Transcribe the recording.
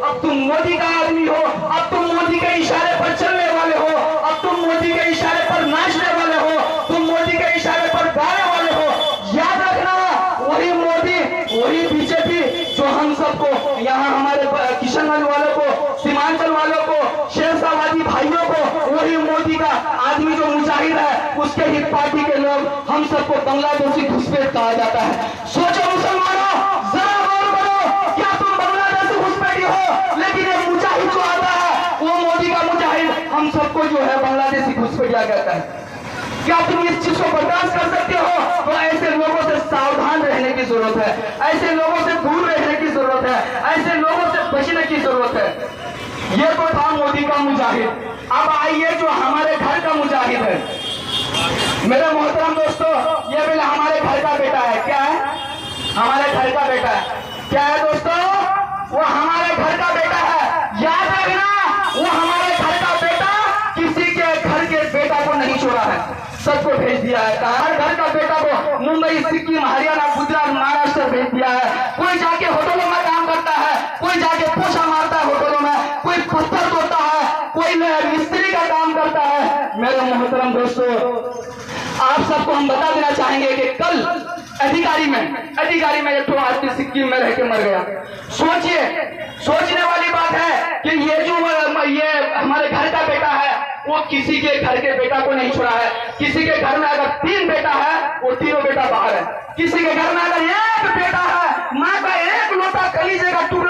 अब तुम मोदी का आदमी हो, अब तुम मोदी के इशारे पर चलने वाले हो, अब तुम मोदी के इशारे पर नाचने वाले हो, तुम मोदी के इशारे पर गाने वाले हो। याद रखना, वही मोदी, वही बीजेपी जो हम सबको यहाँ हमारे किशनगंज वालों को, सीमांचल वालों को, शेरशाहवादी भाइयों को, वही मोदी का आदमी जो मुजाहिद है उसके ही पार्टी के लोग हम सबको बांग्लादेशी घुसपैठ कहा जाता है। सोचो मुसलमानों, जरा गौर करो, क्या तुम बांग्लादेशी घुसपैठी हो? लेकिन ये मुजाहिद जो आता है वो मोदी का मुजाहिद हम सबको जो है बांग्लादेशी घुसपैठिया कहता है। क्या तुम इस चीज को बर्दाश्त कर सकते हो? तो ऐसे लोगों से सावधान रहने की जरूरत है, ऐसे लोगों से दूर रहने की जरूरत है, ऐसे लोगों से बचने की जरूरत है। ये तो था मोदी का मुजाहिद। अब आइए जो हमारे घर का मुजाहिद है। मेरे मोहतरम दोस्तों, ये बिल हमारे घर का बेटा है। क्या है? हमारे घर का बेटा है। क्या है दोस्तों? वो हमारे घर का बेटा है। याद रखना, वो हमारे घर का बेटा किसी के घर के बेटा को नहीं छोड़ा है, सबको भेज दिया है। हर घर का बेटा को मुंबई, सिक्किम, हरियाणा, गुजरात, महाराष्ट्र भेज दिया है। कोई जाके होटलों में काम करता है, कोई जाके पोछा मारता है होटलों में, कोई पत्थर तोड़ता है, कोई मिस्त्री का काम करता है। मेरे मोहतरम दोस्तों, आप सबको हम बता देना चाहेंगे कि कल अधिकारी में एक तो आदमी सिक्किम में रह के मर गया। सोचिए, सोचने वाली बात है कि ये जो ये हमारे घर का बेटा है वो किसी के घर के बेटा को नहीं छोड़ा है। किसी के घर में अगर 3 बेटा है, वो तीनों बेटा बाहर है। किसी के घर में अगर एक बेटा है, माँ का एक लोटा कलीजे का टुकड़ा